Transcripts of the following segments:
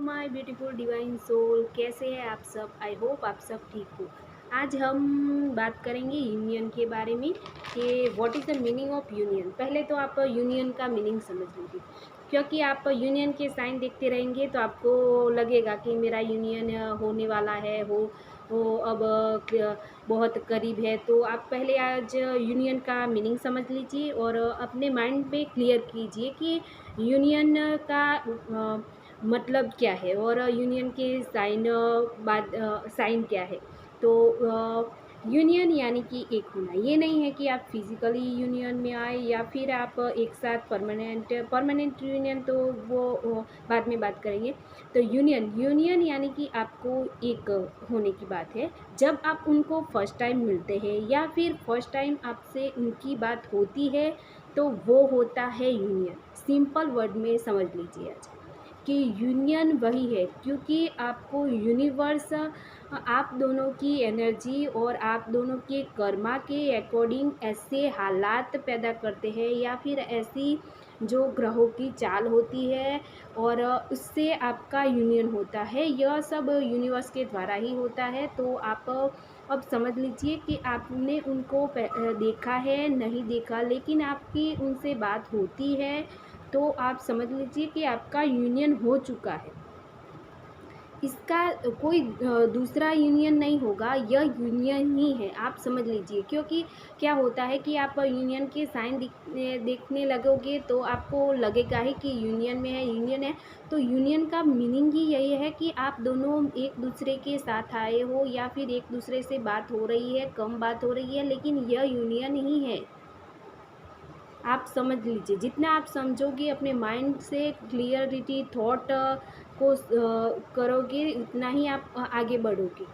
My beautiful divine soul, कैसे हैं आप सब। आई होप आप सब ठीक हो। आज हम बात करेंगे यूनियन के बारे में कि what is the meaning of union. पहले तो आप यूनियन का मीनिंग समझ लीजिए, क्योंकि आप यूनियन के साइन देखते रहेंगे तो आपको लगेगा कि मेरा यूनियन होने वाला है, वो अब बहुत करीब है। तो आप पहले आज यूनियन का मीनिंग समझ लीजिए और अपने माइंड में क्लियर कीजिए कि यूनियन का मतलब क्या है और यूनियन के साइन क्या है। तो यूनियन यानी कि एक होना, ये नहीं है कि आप फिजिकली यूनियन में आए या फिर आप एक साथ परमानेंट यूनियन, तो वो बाद में बात करेंगे। तो यूनियन यानी कि आपको एक होने की बात है। जब आप उनको फर्स्ट टाइम मिलते हैं या फिर फर्स्ट टाइम आपसे उनकी बात होती है तो वो होता है यूनियन। सिंपल वर्ड में समझ लीजिए आज कि यूनियन वही है, क्योंकि आपको यूनिवर्स आप दोनों की एनर्जी और आप दोनों के कर्मा के अकॉर्डिंग ऐसे हालात पैदा करते हैं या फिर ऐसी जो ग्रहों की चाल होती है और उससे आपका यूनियन होता है। यह सब यूनिवर्स के द्वारा ही होता है। तो आप अब समझ लीजिए कि आपने उनको देखा है नहीं देखा, लेकिन आपकी उनसे बात होती है तो आप समझ लीजिए कि आपका यूनियन हो चुका है। इसका कोई दूसरा यूनियन नहीं होगा, यह यूनियन ही है, आप समझ लीजिए। क्योंकि क्या होता है कि आप यूनियन के साइन देखने लगोगे तो आपको लगेगा ही कि यूनियन में है, यूनियन है। तो यूनियन का मीनिंग ही यही है कि आप दोनों एक दूसरे के साथ आए हो या फिर एक दूसरे से बात हो रही है, कम बात हो रही है, लेकिन यह यूनियन ही है। आप समझ लीजिए, जितना आप समझोगे अपने माइंड से क्लियरिटी थॉट को करोगे, उतना ही आप आगे बढ़ोगे।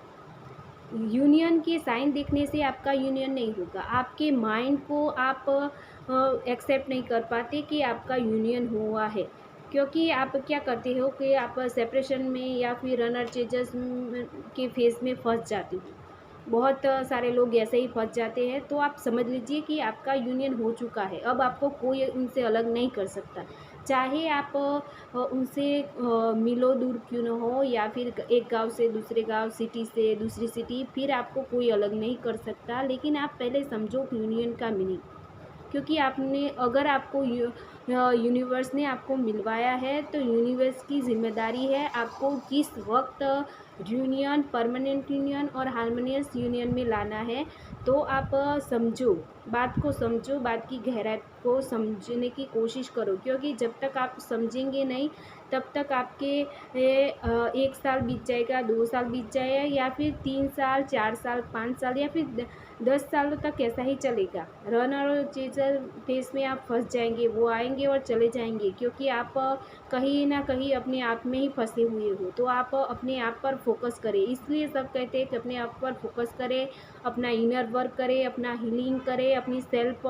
यूनियन के साइन देखने से आपका यूनियन नहीं होगा। आपके माइंड को आप एक्सेप्ट नहीं कर पाते कि आपका यूनियन हुआ है, क्योंकि आप क्या करते हो कि आप सेपरेशन में या फिर रनर चेंजेस के फेज में फंस जाते हो। बहुत सारे लोग ऐसे ही फंस जाते हैं। तो आप समझ लीजिए कि आपका यूनियन हो चुका है। अब आपको कोई उनसे अलग नहीं कर सकता, चाहे आप उनसे मिलो दूर क्यों न हो, या फिर एक गांव से दूसरे गांव, सिटी से दूसरी सिटी, फिर आपको कोई अलग नहीं कर सकता। लेकिन आप पहले समझो यूनियन का मीनिंग, क्योंकि आपने अगर आपको यूनिवर्स ने आपको मिलवाया है तो यूनिवर्स की जिम्मेदारी है आपको किस वक्त यूनियन, परमानेंट यूनियन और हार्मोनियस यूनियन में लाना है। तो आप समझो, बात को समझो, बात की गहराई को समझने की कोशिश करो, क्योंकि जब तक आप समझेंगे नहीं तब तक आपके 1 साल बीत जाएगा, 2 साल बीत जाएगा, या फिर 3 साल, 4 साल, 5 साल, या फिर 10 सालों तक ऐसा ही चलेगा। रन और चेजर फेस में आप फंस जाएंगे, वो आएंगे और चले जाएंगे, क्योंकि आप कहीं ना कहीं अपने आप में ही फंसे हुए हो। तो आप अपने आप पर फोकस करें, इसलिए सब कहते हैं कि अपने आप पर फोकस करें, अपना इनर वर्क करें, अपना हीलिंग करें, अपनी सेल्फ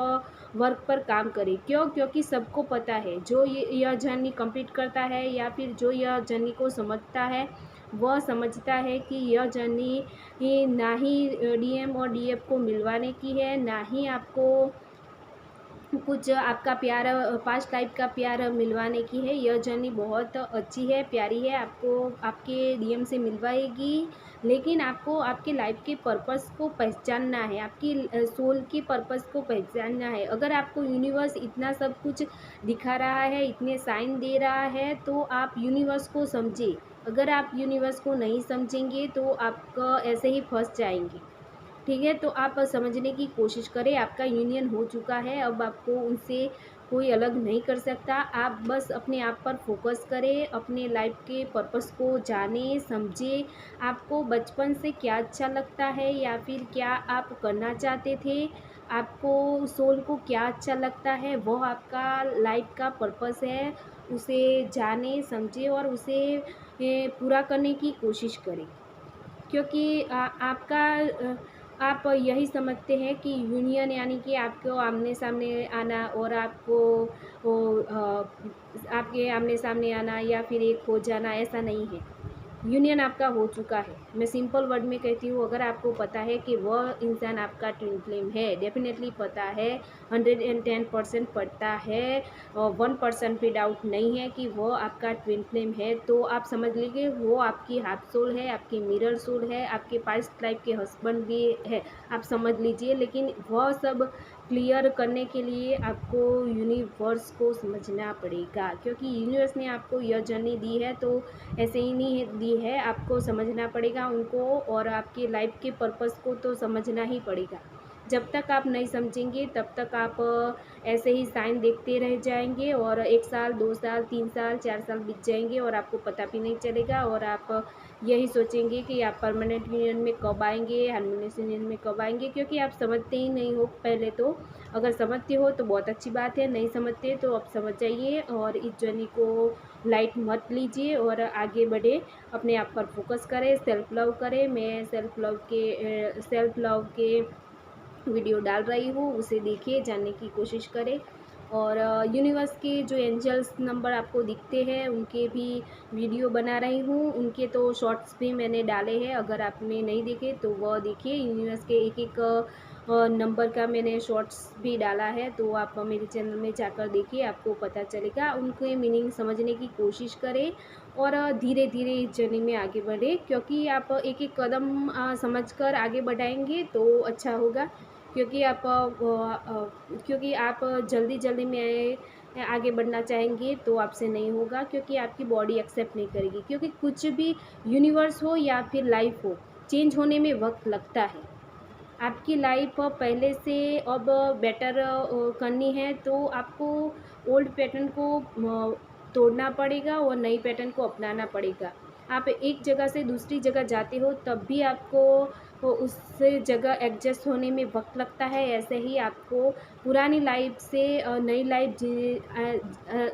वर्क पर काम करें। क्यों? क्योंकि सबको पता है, जो यह जर्नी कंप्लीट करता है या फिर जो यह जर्नी को समझता है, वह समझता है कि यह जर्नी ना ही डीएम और डीएफ को मिलवाने की है, ना ही आपको कुछ आपका प्यार, पास्ट लाइफ का प्यार मिलवाने की है। यह जर्नी बहुत अच्छी है, प्यारी है, आपको आपके डीएम से मिलवाएगी। लेकिन आपको आपके लाइफ के पर्पस को पहचानना है, आपकी सोल के पर्पस को पहचानना है। अगर आपको यूनिवर्स इतना सब कुछ दिखा रहा है, इतने साइन दे रहा है, तो आप यूनिवर्स को समझिए। अगर आप यूनिवर्स को नहीं समझेंगे तो आप ऐसे ही फंस जाएंगे। ठीक है, तो आप समझने की कोशिश करें, आपका यूनियन हो चुका है, अब आपको उनसे कोई अलग नहीं कर सकता। आप बस अपने आप पर फोकस करें, अपने लाइफ के पर्पस को जाने समझे। आपको बचपन से क्या अच्छा लगता है या फिर क्या आप करना चाहते थे, आपको सोल को क्या अच्छा लगता है, वो आपका लाइफ का पर्पस है। उसे जाने समझे और उसे पूरा करने की कोशिश करें, क्योंकि आपका आप यही समझते हैं कि यूनियन यानी कि आपको आमने सामने आना और आपको वो आपके आमने सामने आना या फिर एक हो जाना, ऐसा नहीं है। यूनियन आपका हो चुका है। मैं सिंपल वर्ड में कहती हूँ, अगर आपको पता है कि वह इंसान आपका ट्विन फ्लेम है, डेफिनेटली पता है, 110% पता है, 1% भी डाउट नहीं है कि वो आपका ट्विन फ्लेम है, तो आप समझ लीजिए वो आपकी हाफ सोल है, आपकी मिरर सोल है, आपके पास्ट लाइफ के हस्बैंड भी है, आप समझ लीजिए। लेकिन वह सब क्लियर करने के लिए आपको यूनिवर्स को समझना पड़ेगा, क्योंकि यूनिवर्स ने आपको यह जर्नी दी है तो ऐसे ही नहीं दी है, आपको समझना पड़ेगा उनको, और आपकी लाइफ के पर्पस को तो समझना ही पड़ेगा। जब तक आप नहीं समझेंगे तब तक आप ऐसे ही साइन देखते रह जाएंगे, और 1 साल 2 साल 3 साल 4 साल बीत जाएंगे और आपको पता भी नहीं चलेगा, और आप यही सोचेंगे कि आप परमानेंट यूनियन में कब आएंगे, हार्मोनियस यूनियन में कब आएंगे, क्योंकि आप समझते ही नहीं हो पहले तो। अगर समझते हो तो बहुत अच्छी बात है, नहीं समझते तो आप समझ जाइए और इस जर्नी को लाइट मत लीजिए और आगे बढ़े, अपने आप पर फोकस करें, सेल्फ लव करें। मैं सेल्फ लव के वीडियो डाल रही हूँ, उसे देखिए, जानने की कोशिश करें। और यूनिवर्स के जो एंजल्स नंबर आपको दिखते हैं उनके भी वीडियो बना रही हूँ, उनके तो शॉर्ट्स भी मैंने डाले हैं, अगर आपने नहीं देखे तो वह देखिए। यूनिवर्स के एक एक नंबर का मैंने शॉर्ट्स भी डाला है, तो आप मेरे चैनल में जाकर देखिए, आपको पता चलेगा। उनके मीनिंग समझने की कोशिश करें और धीरे धीरे इस जर्नी में आगे बढ़े, क्योंकि आप एक एक कदम समझकर आगे बढ़ाएंगे तो अच्छा होगा। क्योंकि आप जल्दी जल्दी में आगे बढ़ना चाहेंगे तो आपसे नहीं होगा, क्योंकि आपकी बॉडी एक्सेप्ट नहीं करेगी। क्योंकि कुछ भी यूनिवर्स हो या फिर लाइफ हो, चेंज होने में वक्त लगता है। आपकी लाइफ पहले से अब बेटर करनी है तो आपको ओल्ड पैटर्न को तोड़ना पड़ेगा और नई पैटर्न को अपनाना पड़ेगा। आप एक जगह से दूसरी जगह जाते हो तब भी आपको उस जगह एडजस्ट होने में वक्त लगता है, ऐसे ही आपको पुरानी लाइफ से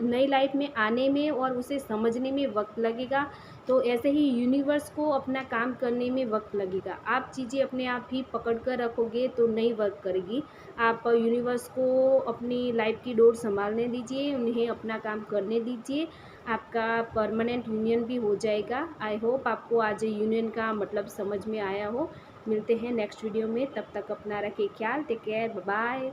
नई लाइफ में आने में और उसे समझने में वक्त लगेगा। तो ऐसे ही यूनिवर्स को अपना काम करने में वक्त लगेगा। आप चीज़ें अपने आप ही पकड़ कर रखोगे तो नहीं वर्क करेगी। आप यूनिवर्स को अपनी लाइफ की डोर संभालने दीजिए, उन्हें अपना काम करने दीजिए, आपका परमानेंट यूनियन भी हो जाएगा। आई होप आपको आज यूनियन का मतलब समझ में आया हो। मिलते हैं नेक्स्ट वीडियो में, तब तक अपना रखें ख्याल। Take care, bye bye.